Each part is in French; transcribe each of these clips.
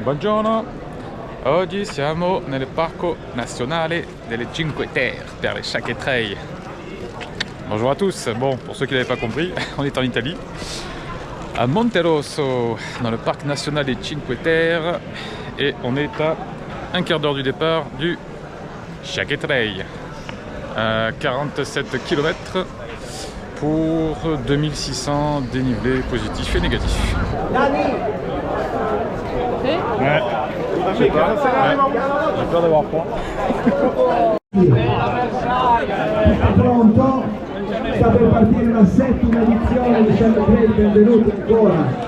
Buongiorno, oggi siamo nel parco nazionale delle Cinque Terre, vers les Chaquetrailles. Bonjour à tous, bon pour ceux qui n'avaient pas compris, on est en Italie, à Monterosso, dans le parc national des Cinque Terre, et on est à un quart d'heure du départ du Chaquetrailles, à 47 km pour 2600 dénivelés positifs et négatifs. Ouais. Je sais pas. Ouais. J'ai peur d'avoir froid. Pronto? Sta per partire la settima edizione di Chaquetrailles, benvenuti ancora.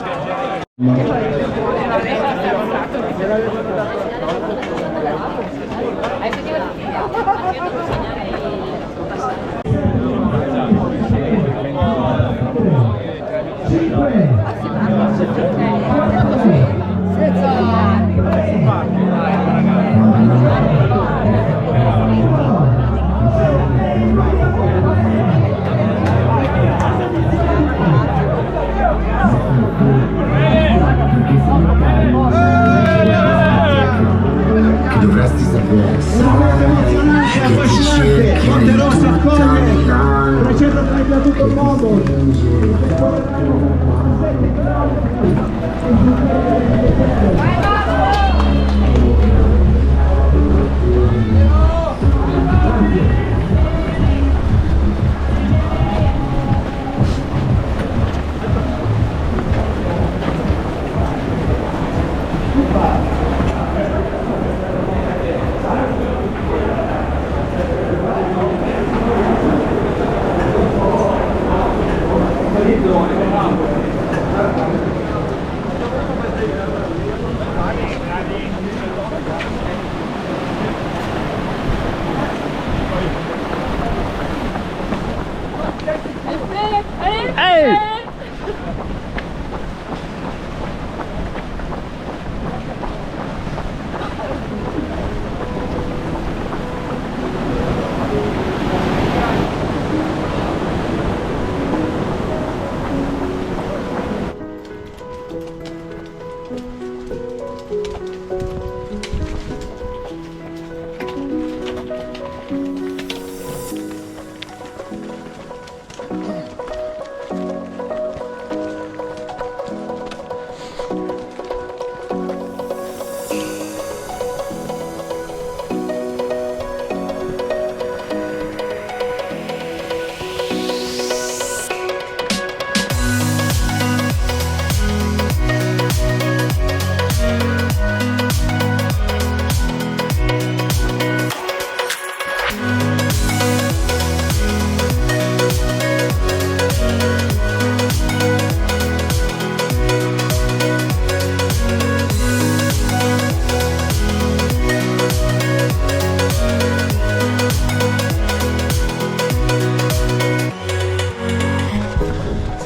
Dovresti sapere. Emozionante, affascinante, Monterosso accoglie 330 da tutto il mondo.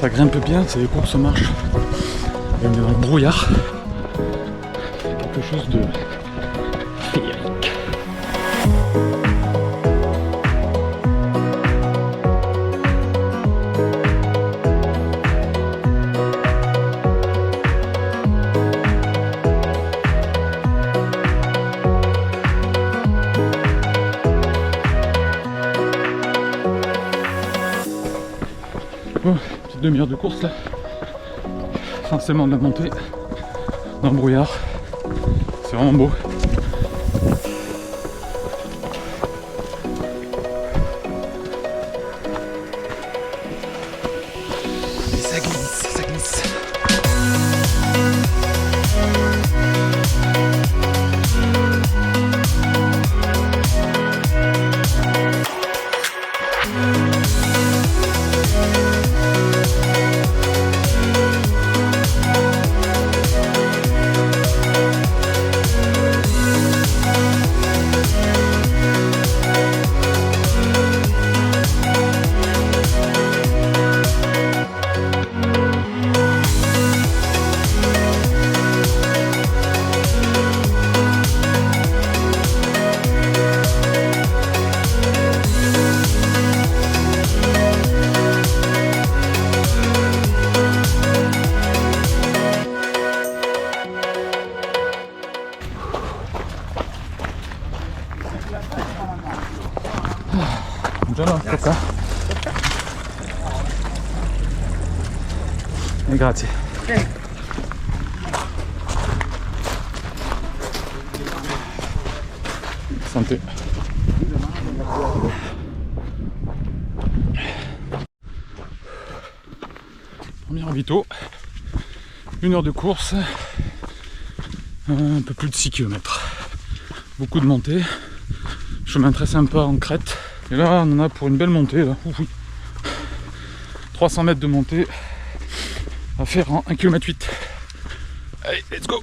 Ça grimpe bien, c'est des courses marches. Même dans le brouillard. Quelque chose de féerique. Bon, petite demi-heure de course là. Forcément de la montée dans le brouillard. C'est vraiment beau. Et ça glisse, ça glisse. Buongiorno, tocca. E grazie. Santé. Premier ravito, 1 heure de course, un peu plus de 6 km. Beaucoup de montées, chemin très sympa en crête. Et là, on en a pour une belle montée. Là. Oui. 300 mètres de montée à faire en 1,8 km. Allez, let's go!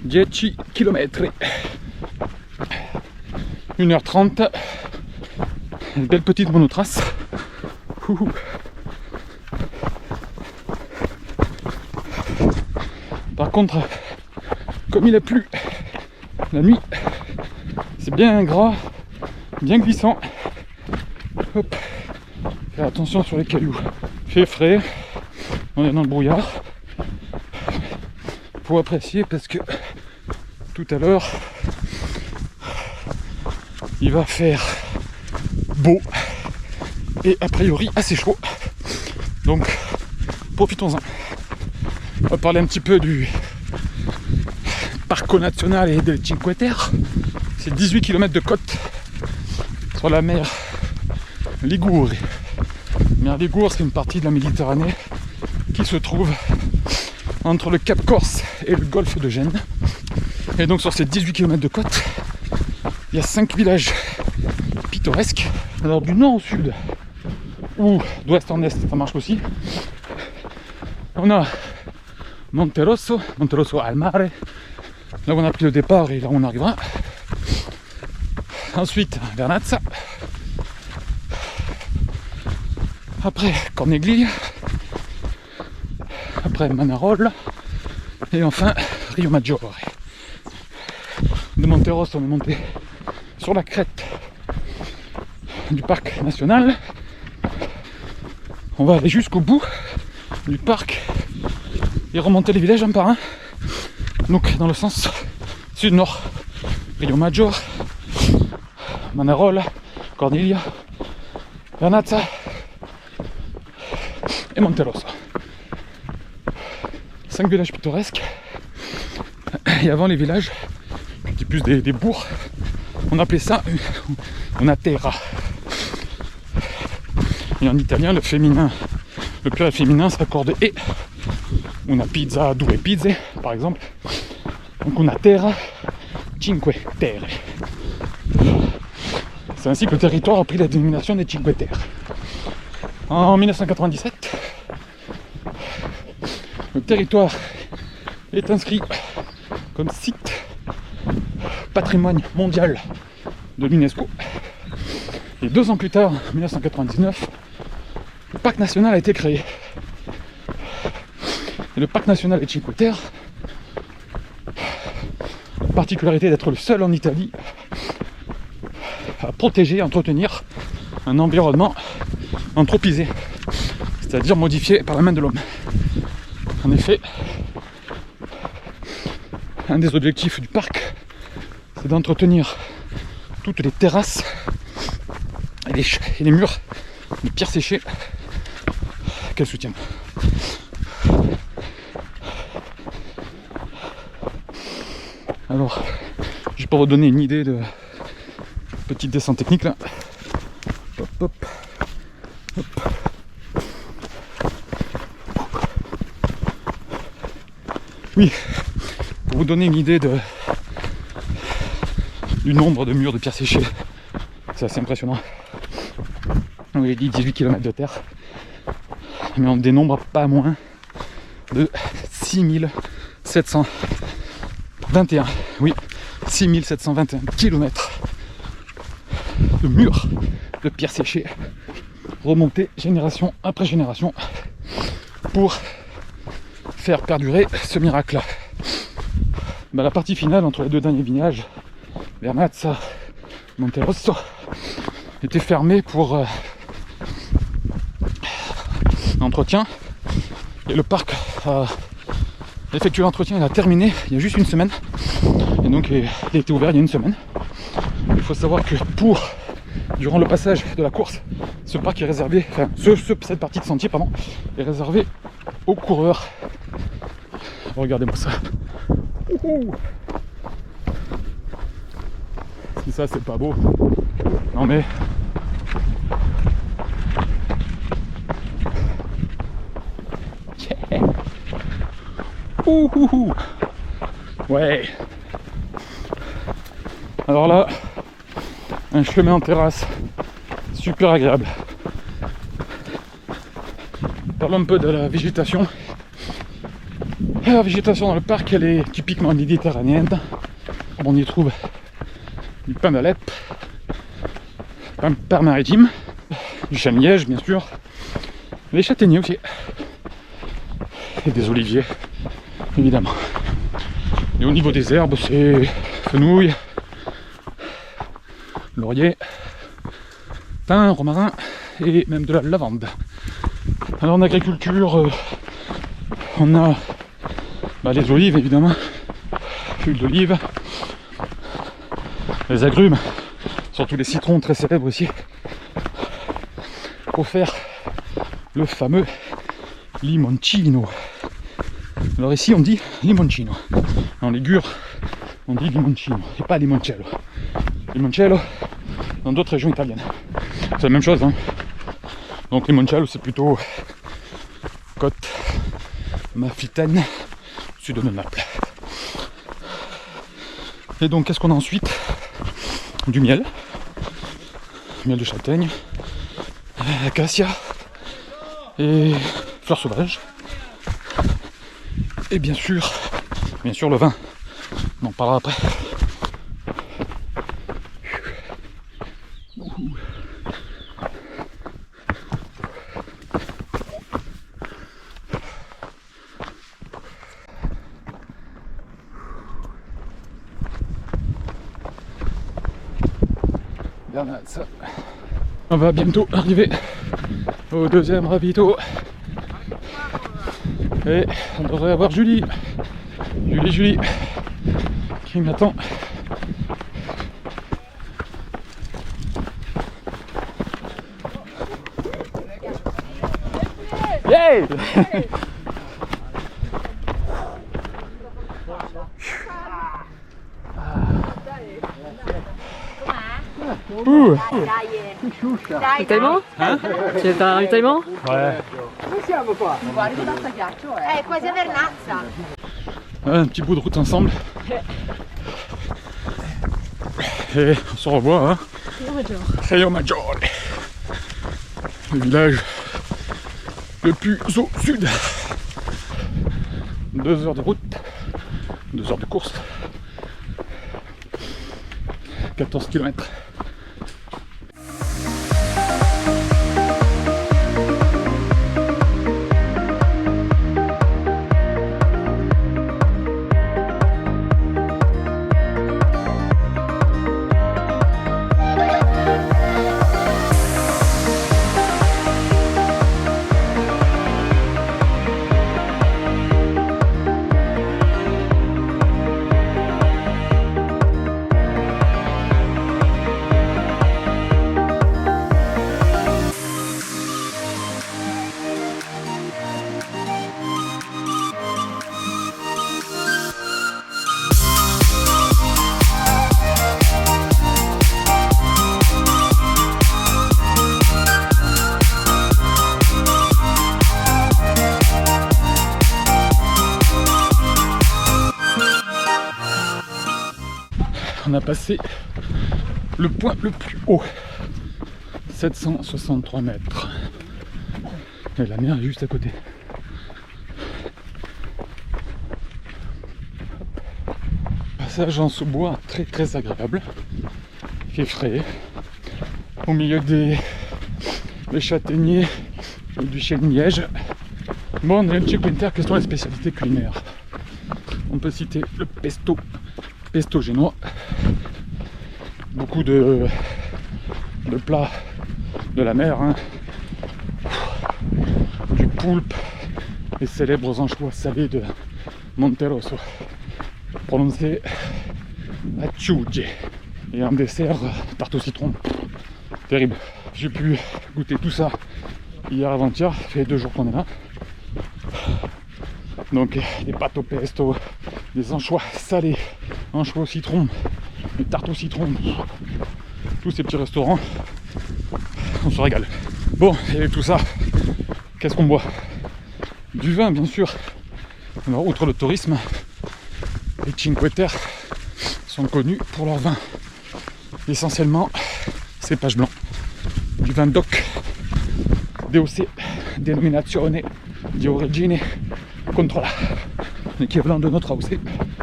...10 km, 1h30, une belle petite monotrace. Par contre, comme il a plu la nuit, c'est bien gras, bien glissant. Hop. Faire attention sur les cailloux. Il fait frais, on est dans le brouillard. Faut apprécier parce que tout à l'heure il va faire beau et a priori assez chaud, donc profitons-en. On va parler un petit peu du Parco Nazionale del Cinque Terre. C'est 18 km de côte sur la mer Ligure. Mer Ligure, c'est une partie de la Méditerranée qui se trouve entre le Cap Corse et le golfe de Gênes. Et donc sur ces 18 km de côte, il y a 5 villages pittoresques. Alors du nord au sud, ou d'ouest en est, ça marche aussi. On a Monterosso al Mare, là où on a pris le départ et là où on arrivera. Ensuite Vernazza. Après Corniglia. Après Manarola. Et enfin Rio Maggiore. De Monterosso, on est monté sur la crête du parc national. On va aller jusqu'au bout du parc et remonter les villages un par un. Donc dans le sens sud-nord. Rio Maggiore, Manarola, Corniglia, Vernazza et Monterosso. 5 villages pittoresques. Et avant les villages, c'était plus des bourgs. On appelait ça una terra. Et en italien, le féminin, le pluriel féminin s'accorde e. Una pizza, due pizze, par exemple. Donc una terra, cinque terre. C'est ainsi que le territoire a pris la dénomination des Cinque Terre. En 1997, le territoire est inscrit comme site patrimoine mondial de l'UNESCO. Et 2 ans plus tard, en 1999, le parc national a été créé. Et le parc national des Cinque Terre, la particularité d'être le seul en Italie à protéger et entretenir un environnement anthropisé, c'est-à-dire modifié par la main de l'homme. En effet, un des objectifs du parc, c'est d'entretenir toutes les terrasses et les murs de pierres séchées qu'elles soutiennent. Alors, juste pour vous donner une idée de petite descente technique là. Hop, hop, hop. Oui, pour vous donner une idée du nombre de murs de pierres séchées, c'est assez impressionnant. On a dit 18 km de terre, mais on dénombre pas moins de 6721, oui, 6721 km de murs de pierres séchées, remontés génération après génération pour faire perdurer ce miracle. La partie finale entre les deux derniers villages, Vernazza, Monterosso, était fermée pour l'entretien, et le parc a effectué l'entretien, il a terminé il y a juste une semaine, et donc il a été ouvert il y a une semaine. Il faut savoir que durant le passage de la course, ce parc est réservé, enfin cette partie de sentier pardon, est réservée aux coureurs. Regardez-moi ça. Si ça c'est pas beau. Non mais yeah. Ouais. Alors là, un chemin en terrasse, super agréable. Parlons un peu de la végétation. La végétation dans le parc, elle est typiquement méditerranéenne. On y trouve du pin d'Alep, pin maritime, du chêne-liège bien sûr, les châtaigniers aussi, et des oliviers évidemment. Et au niveau des herbes, c'est fenouil, laurier, thym, romarin et même de la lavande. Alors en agriculture, on a les olives évidemment, l'huile d'olive, les agrumes, surtout les citrons très célèbres aussi, pour faire le fameux limoncino. Alors ici on dit limoncino, en Ligure on dit limoncino et pas limoncello. Limoncello dans d'autres régions italiennes, c'est la même chose hein. Donc limoncello c'est plutôt côte amalfitaine, sud de Naples. Et donc qu'est-ce qu'on a ensuite? Du miel de châtaigne, acacia et fleurs sauvages, et bien sûr le vin, on en parlera après. On va bientôt arriver au deuxième ravito et on devrait avoir Julie qui m'attend. Yay! Ritailement? Hein? Tu veux faire un ritaiement? Ouais. Quasi a Vernazza. Un petit bout de route ensemble. Et on se revoit hein. Rio Maggiore, le village le plus au sud. 2 heures de route, 2 heures de course, 14 km. on a passé le point le plus haut, 763 mètres. Et la mer est juste à côté. Passage en sous-bois très agréable. Il fait frais. Au milieu des châtaigniers et du chêne-liège. Bon, dans le Cinque Terre, quelles sont les spécialités culinaires? On peut citer le pesto génois. Beaucoup de plats de la mer, hein. Du poulpe, les célèbres anchois salés de Monterosso, prononcé acciugge, et un dessert tarte au citron, terrible. J'ai pu goûter tout ça hier avant-hier, ça fait 2 jours qu'on est là. Donc des pâtes au pesto, des anchois salés, anchois au citron, des tartes au citron, tous ces petits restaurants, on se régale. Bon, et avec tout ça, qu'est-ce qu'on boit? Du vin, bien sûr. Alors, outre le tourisme, les Cinque Terre sont connus pour leur vin. Essentiellement, cépage blanc. Du vin DOC, DOC, Denominazione di Origine Controlla, l'équivalent de notre AOC,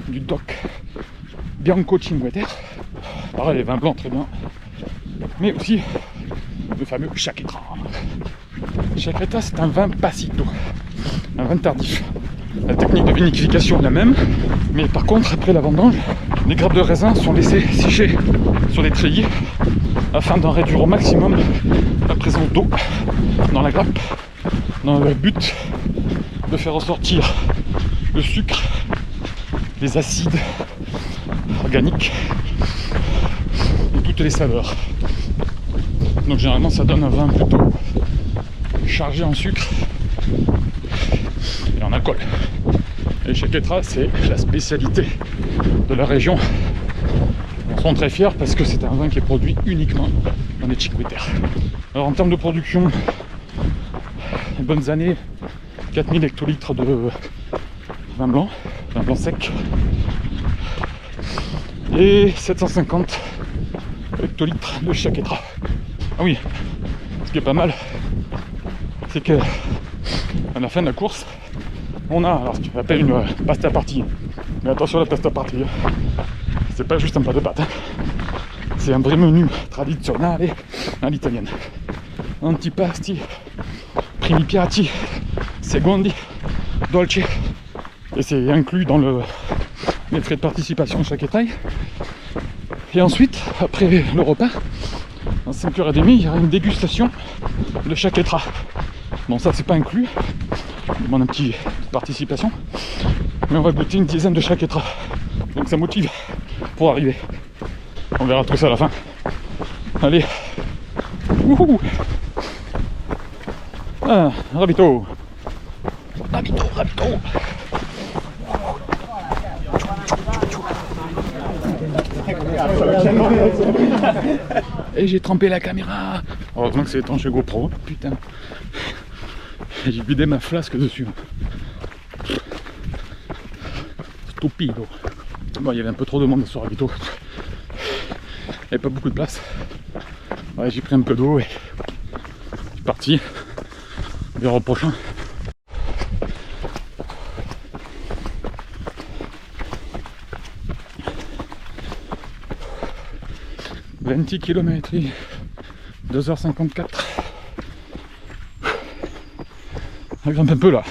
du DOC Bianco Cinque Terre. Pareil, les vins blancs très bien, mais aussi le fameux Chaquetra. Chaquetra, c'est un vin passito, un vin tardif. La technique de vinification est la même, mais par contre, après la vendange, les grappes de raisin sont laissées sécher sur des treillis afin d'en réduire au maximum la présence d'eau dans la grappe, dans le but de faire ressortir le sucre, les acides organiques et toutes les saveurs. Donc généralement ça donne un vin plutôt chargé en sucre et en alcool. Et Chaquetra, c'est la spécialité de la région. On sont très fiers parce que c'est un vin qui est produit uniquement dans les Cinque Terre. Alors en termes de production, les bonnes années, 4000 hectolitres de vin blanc sec, et 750 hectolitres de Chaquetra. Ah oui, ce qui est pas mal, c'est que à la fin de la course, on a alors ce qu'on appelle une pasta partie. Mais attention, la pasta partie, c'est pas juste un plat de pâtes, hein. C'est un vrai menu traditionnel à l'italienne. Antipasti, primi piatti, secondi, dolci. Et c'est inclus dans les frais de participation chaque taille. Et ensuite, après le repas, à 5h30, il y aura une dégustation de Chaquetra. Bon, ça c'est pas inclus, on demande une petite participation, mais on va goûter une dizaine de Chaquetra. Donc ça motive pour arriver. On verra tout ça à la fin. Allez. Wouhou. Ah, Rabito. Rabito. Et j'ai trempé la caméra. Heureusement que c'est étanche GoPro, putain. J'ai vidé ma flasque dessus. Stupido. Bon, il y avait un peu trop de monde sur Rabito. Il n'y avait pas beaucoup de place. Ouais, j'ai pris un peu d'eau et je suis parti. On verra au prochain. « 20 km, 2h54. On grimpe un peu là.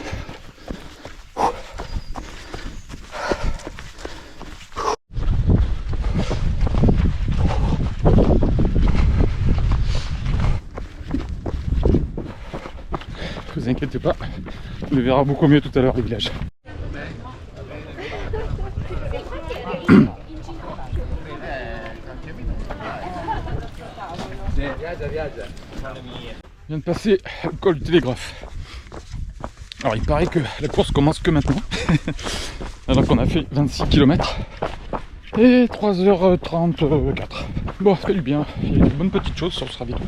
Ne vous inquiétez pas, on le verra beaucoup mieux tout à l'heure le village. Je viens de passer le col du Télégraphe. Alors il paraît que la course commence que maintenant. Alors qu'on a fait 26 km et 3h34. Bon, ça fait du bien, il y a des bonnes petites choses sur ce ravito.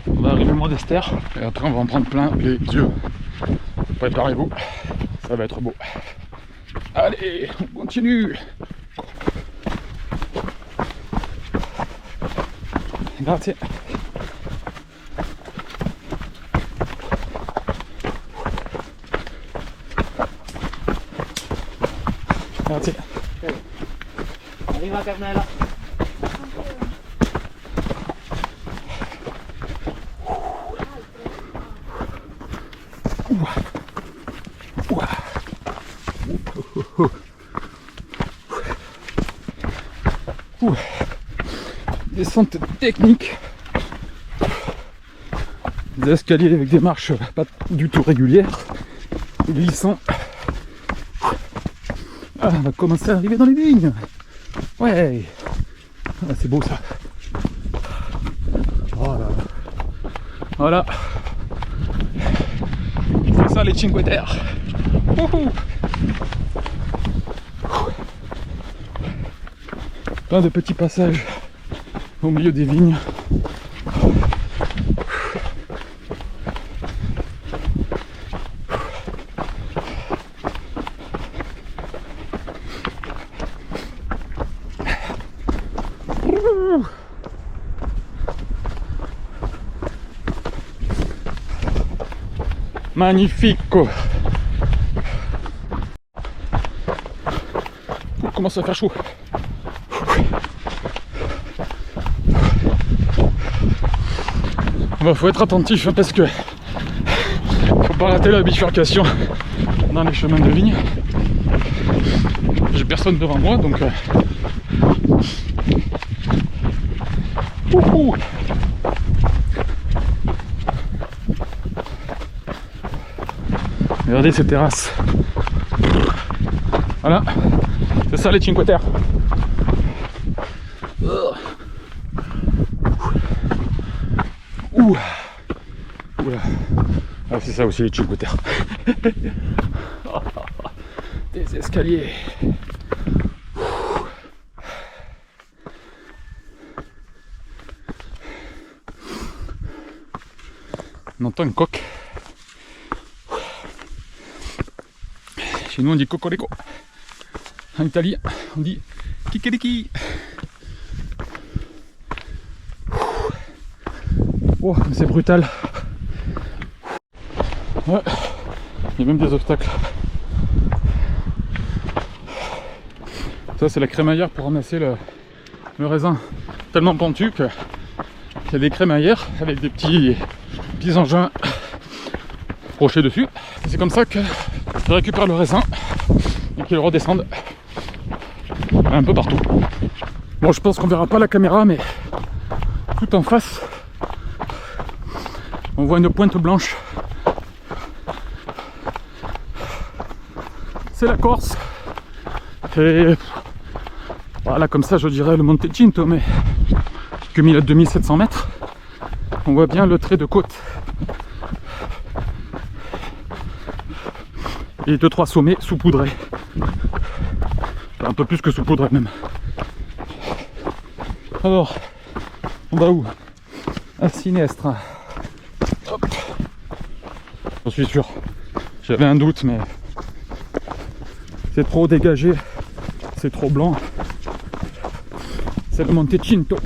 On va arriver au Mont d'Esther et après on va en prendre plein les yeux. Préparez-vous, ça va être beau. Allez, on continue. grazie. Grazie. Arriva Carmela. Descente technique. Des escaliers avec des marches pas du tout régulières. Glissant. Ah, on va commencer à arriver dans les vignes. Ouais. Ah, c'est beau ça. Oh là là. Voilà. C'est ça les Cinque Terre. Wouhou. Plein de petits passages au milieu des vignes. Magnifico. Il commence à faire chaud. Bon, faut être attentif hein, parce que faut pas rater la bifurcation dans les chemins de vigne. J'ai personne devant moi donc regardez ces terrasses. Voilà, c'est ça les Cinque Terre. Ah, c'est ça aussi les Cinque Terre. Des escaliers. On entend une coque. Chez nous on dit cocorico. En Italie on dit kikeriki. Oh, c'est brutal. Ouais, il y a même des obstacles. Ça c'est la crémaillère pour ramasser le raisin. Tellement pentu qu'il y a des crémaillères avec des petits engins brochés dessus. C'est comme ça que je récupère le raisin et qu'ils redescendent un peu partout. Bon, je pense qu'on verra pas la caméra, mais tout en face on voit une pointe blanche. C'est la Corse. Et voilà, comme ça je dirais le Monte Cinto, mais que 2700 mètres. On voit bien le trait de côte. Et 2-3 sommets saupoudrés. Un peu plus que saupoudrés même. Alors, on va où? À Sinestra. Hop. J'en suis sûr. J'avais un doute, mais c'est trop dégagé. C'est trop blanc. C'est le Monte Cinto.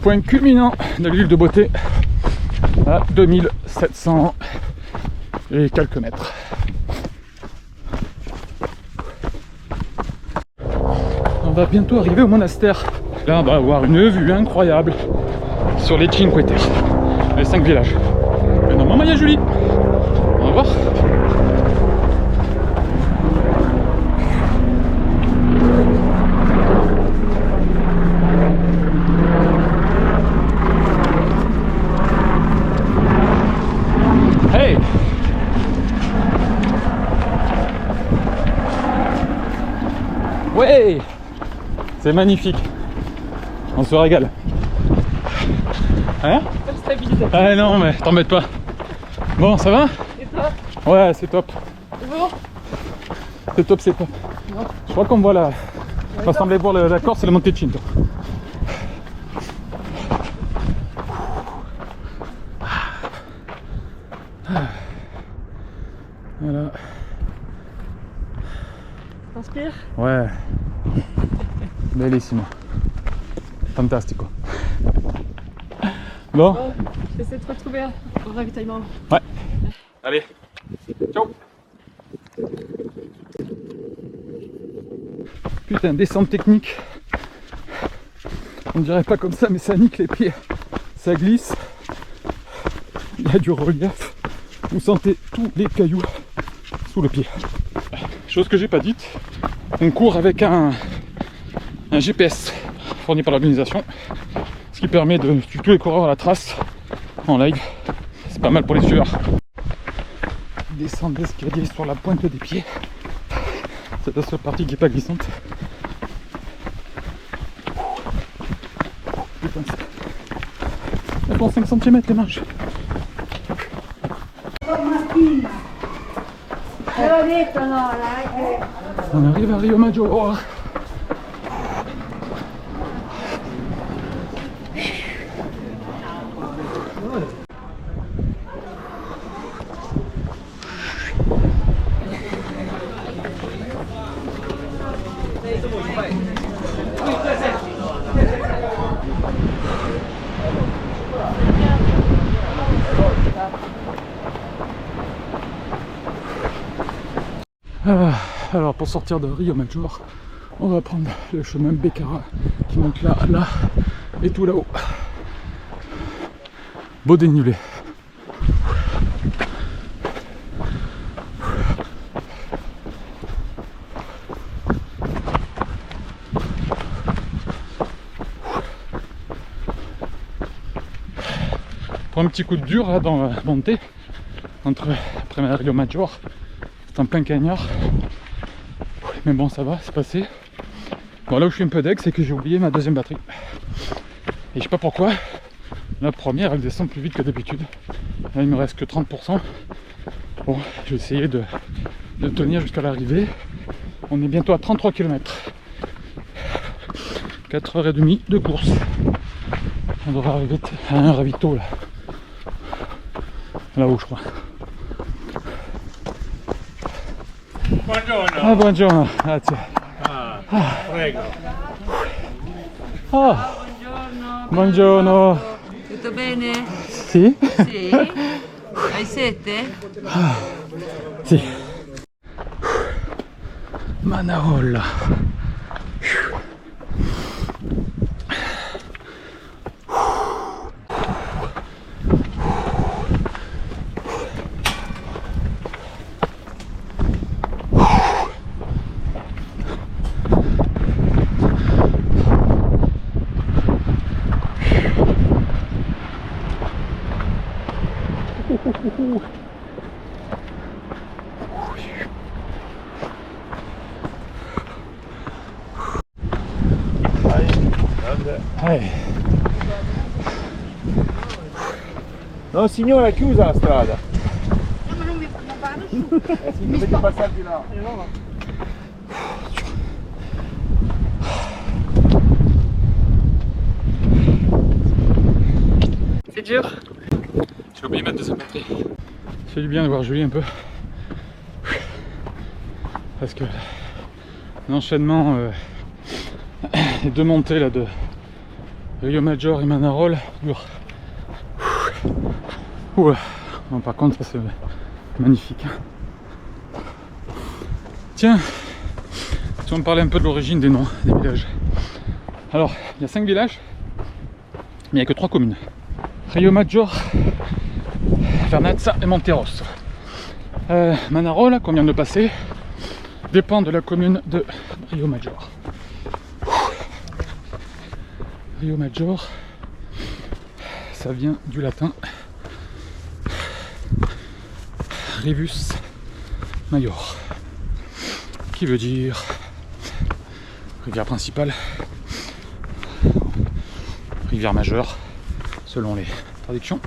Point culminant de l'île de Beauté à 2700 et quelques mètres. On va bientôt arriver au monastère. Là, on va avoir une vue incroyable sur les Cinque Terre, les 5 villages. Et normalement, il y a Julie. On va voir. Hey! Ouais! C'est magnifique. On se régale. Hein? Quelle stabilité. Ah non, mais t'embête pas. Bon, ça va? Et toi? Ouais, c'est top. C'est bon? C'est top, c'est top. Non. Je crois qu'on voit la... On va sembler voir la Corse et le Monte Cinto. Voilà. T'inspires? Ouais. Bellissimo. Fantastico. Bon. J'essaie de te retrouver au ravitaillement. Ouais. Allez. Ciao. Putain, descente technique. On dirait pas comme ça, mais ça nique les pieds. Ça glisse. Il y a du relief. Vous sentez tous les cailloux sous le pied. Chose que j'ai pas dite, on court avec un GPS fourni par l'organisation, ce qui permet de suivre tous les coureurs à la trace en live. C'est pas mal pour les sueurs. Descendre d'escalier sur la pointe des pieds. C'est la seule partie qui n'est pas glissante. Putain, elles font 5 cm les marches. On arrive à Rio Maggiore. Alors pour sortir de Rio Maggiore, on va prendre le chemin Beccara qui monte là, là et tout là-haut. Beau dénivelé. Pour un petit coup de dur là dans la montée entre après Rio Maggiore, c'est en plein cagnard. Mais bon, ça va, c'est passé. Bon, là où je suis un peu deg, c'est que j'ai oublié ma deuxième batterie. Et je sais pas pourquoi, la première elle descend plus vite que d'habitude. Là il me reste que 30%. Bon, je vais essayer de tenir jusqu'à l'arrivée. On est bientôt à 33 km. 4h30 de course. On devrait arriver à un ravito là. Là-haut je crois. Buongiorno. Ah, buongiorno, grazie. Prego. Ah, buongiorno. Tutto bene? Sì? Sì? Hai sete? Sì. Manarola. No signora, è chiusa la strada. No, ma non vado su. Sì, dovete passare di là. C'est dur. J'ai oublié ma deuxième batterie. Ça fait du bien de voir Julie un peu. Parce que l'enchaînement les deux montées là de Rio Maggiore et Manarol dure. Oula. Bon, par contre ça c'est magnifique. Tiens, si on me parlait un peu de l'origine des noms des villages. Alors, il y a 5 villages, mais il n'y a que 3 communes. Rio Maggiore, Vernazza et Monterosso. Manarol, qu'on vient de passer, dépend de la commune de Rio Maggiore. Rio Maggiore, ça vient du latin Rivus Major, qui veut dire rivière principale, rivière majeure, selon les traductions.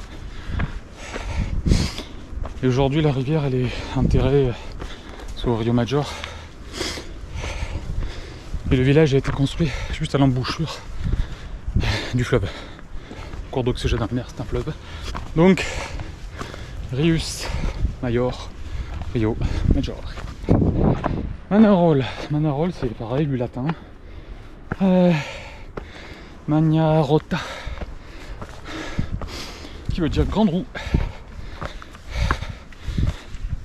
Et aujourd'hui, la rivière, elle est enterrée sous Rio Maggiore. Et le village a été construit juste à l'embouchure du fleuve. Cours d'eau que j'ai dans la mer, c'est un fleuve. Donc, Rius Major, Rio Maggiore. Manarol. Manarol, c'est pareil, du latin. Magna Rota, qui veut dire grande roue.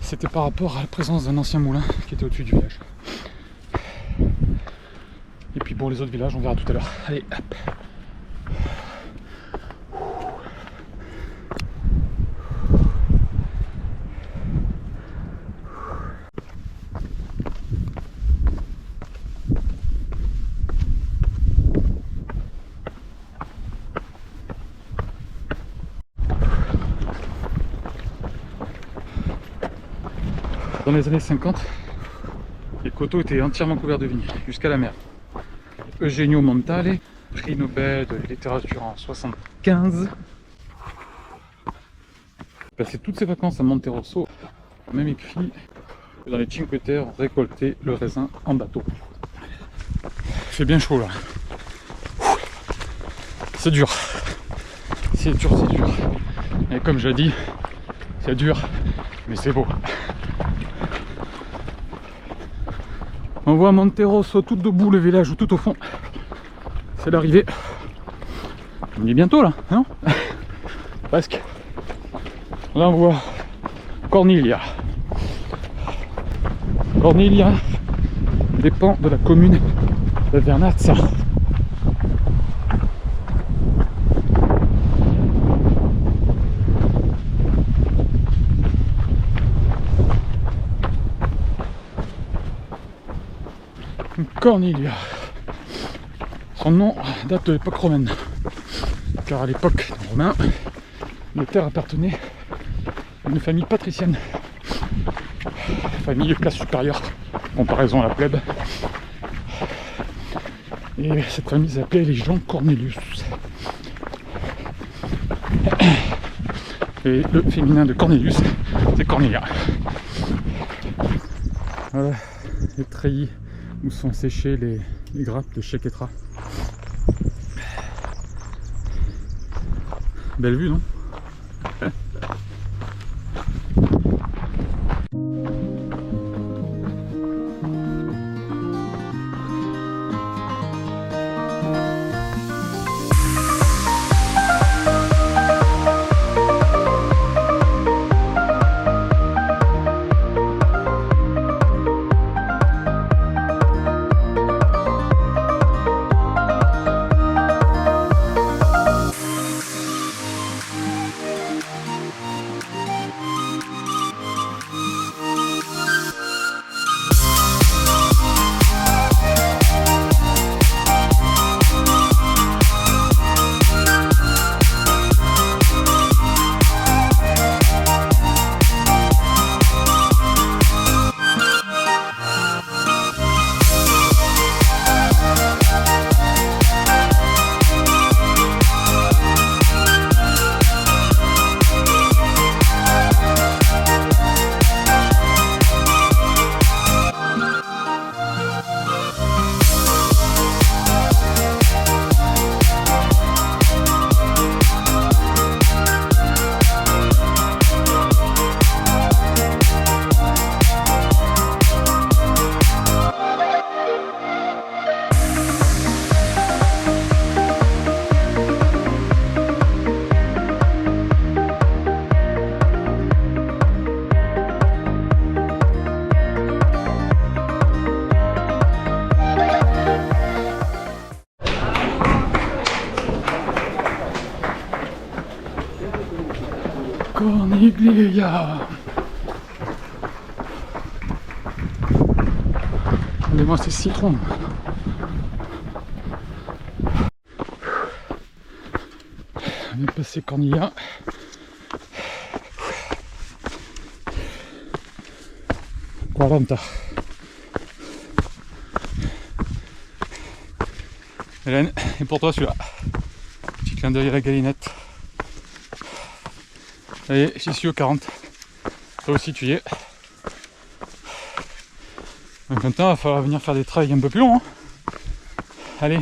C'était par rapport à la présence d'un ancien moulin qui était au-dessus du village. Et puis pour les autres villages, on verra tout à l'heure. Allez, hop. Dans les années 50, les coteaux étaient entièrement couverts de vignes, jusqu'à la mer. Eugenio Montale, prix Nobel de littérature en 75, passait toutes ses vacances à Monterosso, a même écrit que dans les Cinque Terre, on récoltait le raisin en bateau. Il fait bien chaud là. C'est dur. C'est dur, c'est dur. Et comme je l'ai dit, c'est dur, mais c'est beau. On voit Monterosso tout debout, le village tout au fond. C'est l'arrivée. On y est bientôt là, non? Presque. Là on voit Corniglia. Corniglia dépend de la commune de Vernazza. Corniglia. Son nom date de l'époque romaine, car à l'époque des Romains, les terres appartenaient à une famille patricienne, famille de classe supérieure, comparaison à la plèbe. Et cette famille s'appelait les gens Cornelius. Et le féminin de Cornelius, c'est Cornelia. Voilà les treillis où sont séchées les grappes de Chequetra. Belle vue, non? Corniglia. Regardez-moi ces citrons. On est passé Corniglia. Quaranta. Hélène, et pour toi celui-là. Petit clin d'œil à la galinette. Allez, j'y suis au 40. Toi aussi tu y es. Donc maintenant il va falloir venir faire des trails un peu plus longs. Hein. Allez.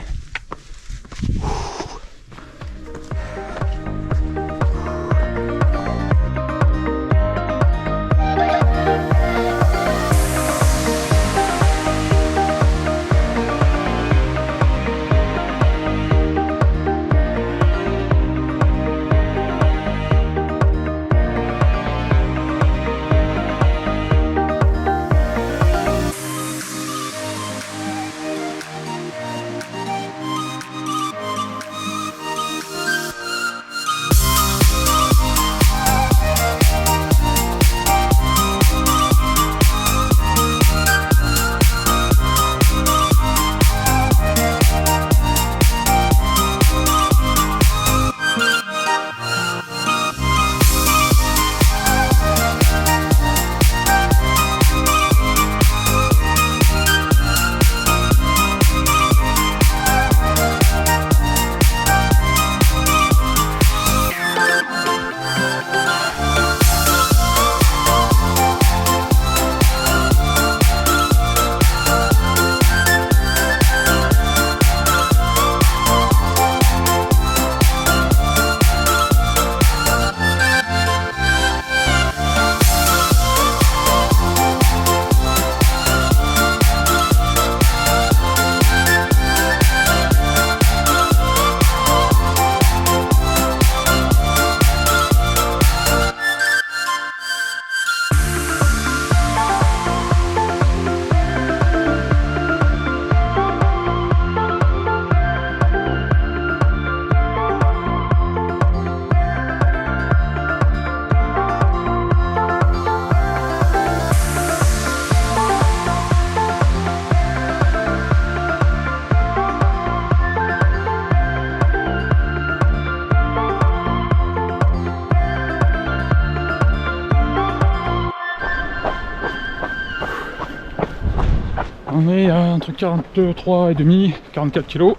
On est entre 43,5, 44 kg.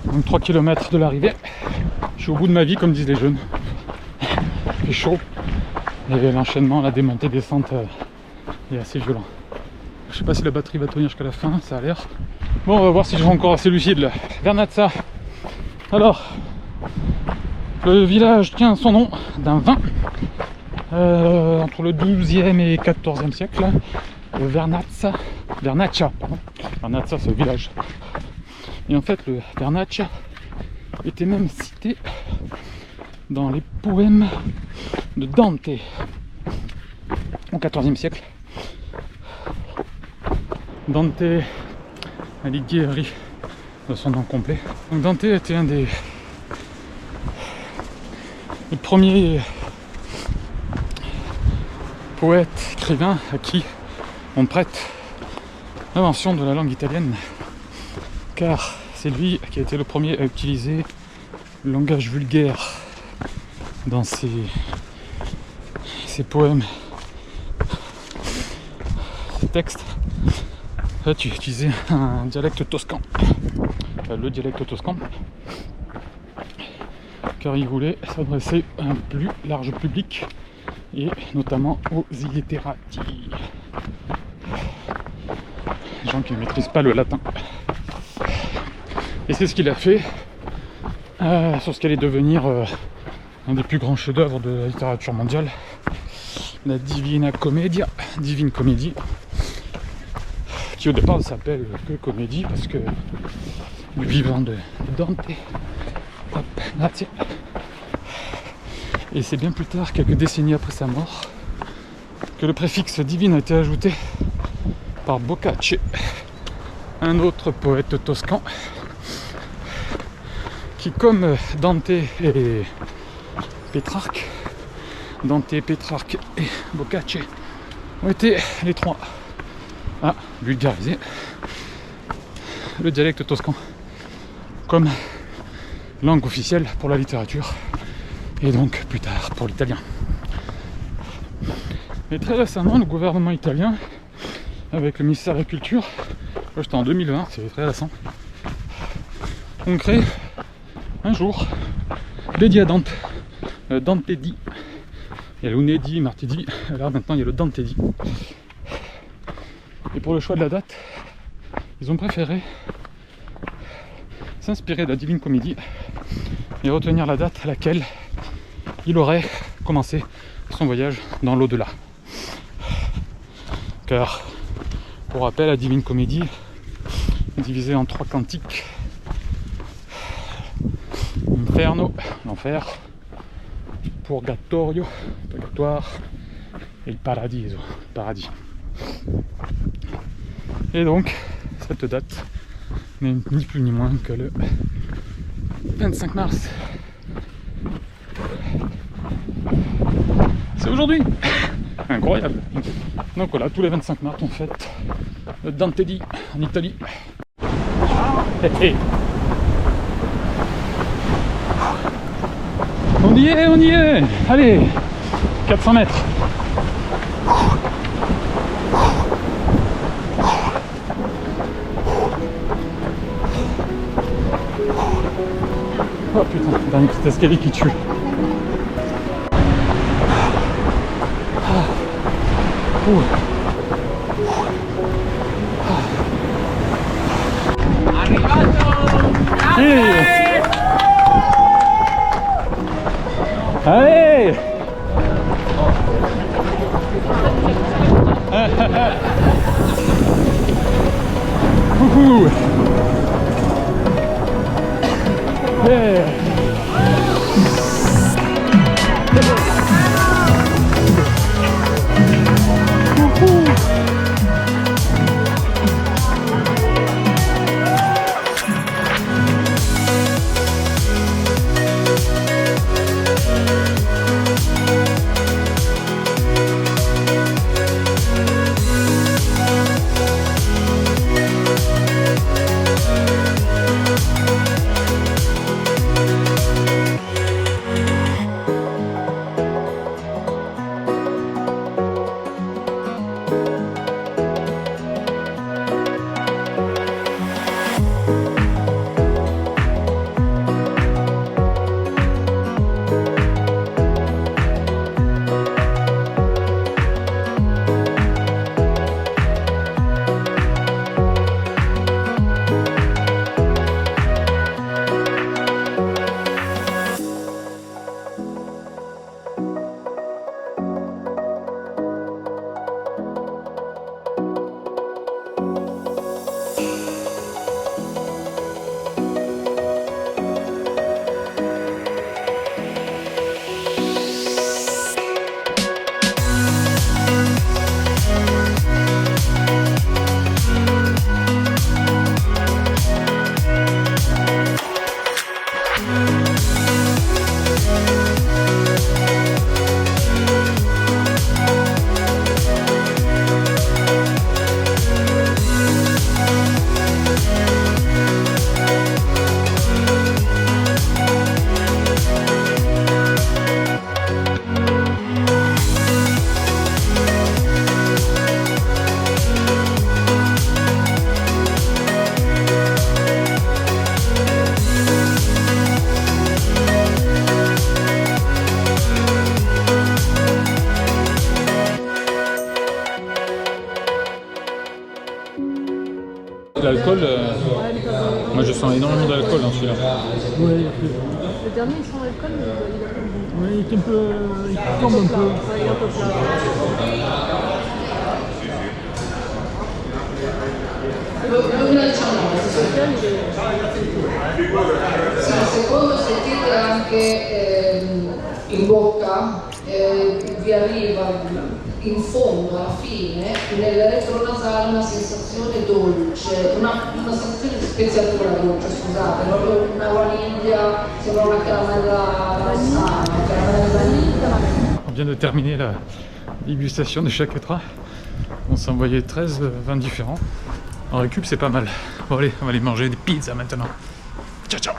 Donc 3 km de l'arrivée. Je suis au bout de ma vie, comme disent les jeunes. Il fait chaud. Et l'enchaînement, la démontée, descente est assez violent. Je sais pas si la batterie va tenir jusqu'à la fin, ça a l'air. Bon, on va voir si je suis encore assez lucide là. Vernazza. Alors, le village tient son nom d'un vin entre le 12e et 14e siècle. Le Vernazza. Vernaccia, pardon. Vernazza, c'est le village. Et en fait, le Vernaccia était même cité dans les poèmes de Dante au XIVe siècle. Dante Alighieri, de son nom complet. Donc Dante était un des premiers poètes, écrivains à qui on prête l'invention de la langue italienne, car c'est lui qui a été le premier à utiliser le langage vulgaire dans ses poèmes, ses textes. Là, tu utilisais un dialecte toscan, le dialecte toscan, car il voulait s'adresser à un plus large public et notamment aux illiterati, les gens qui ne maîtrisent pas le latin. Et c'est ce qu'il a fait sur ce qu'allait devenir un des plus grands chefs-d'œuvre de la littérature mondiale, la Divina Commedia, Divine Comédie, qui au départ ne s'appelle que Comédie parce que le vivant de Dante. Hop, grazie. Et c'est bien plus tard, quelques décennies après sa mort, que le préfixe divine a été ajouté par Boccace, un autre poète toscan, qui, comme Dante et Pétrarque, Pétrarque et Boccace ont été les trois à vulgariser le dialecte toscan comme langue officielle pour la littérature et donc plus tard pour l'italien. Et très récemment, le gouvernement italien, avec le ministère de la Culture, c'était en 2020, c'est très récent, on crée un jour dédié à Dante, Dantedi. Il y a le Lunedì, martedi, alors maintenant il y a le Dantedi. Et pour le choix de la date, ils ont préféré s'inspirer de la Divine Comédie et retenir la date à laquelle il aurait commencé son voyage dans l'au-delà. Car, pour rappel, la Divine Comédie est divisée en 3 cantiques. Inferno, l'enfer, Purgatorio, purgatoire, et le Paradiso, paradis. Et donc, cette date n'est ni plus ni moins que le 25 mars. C'est aujourd'hui. Incroyable. Donc voilà, tous les 25 mars on fête le Dantedi en Italie. Hey, hey. On y est, on y est. Allez, 400 mètres. Oh putain, dernier petit escalier qui tue. Hey. Allez. Coucou. Yeah. L'alcool, moi je sens énormément d'alcool dans celui-là. Ouais, Le dernier, il sent l'alcool, mais il a pas le goût. ouais, il est un peu. Il tombe un peu. Ouais, il est un peu plat. Secondo sentite anche in bocca vi arriva in fondo alla fine nel retronasale una sensazione dolce, una sensazione di speziatura dolce, scusate, proprio una vaniglia, sembra una caramella sana, caramella vaniglia. On vient de terminer la dégustation de chaque étras. On s'est envoyé 13 vins différents. En récup, c'est pas mal. Bon allez, on va aller manger des pizzas maintenant. Ciao ciao.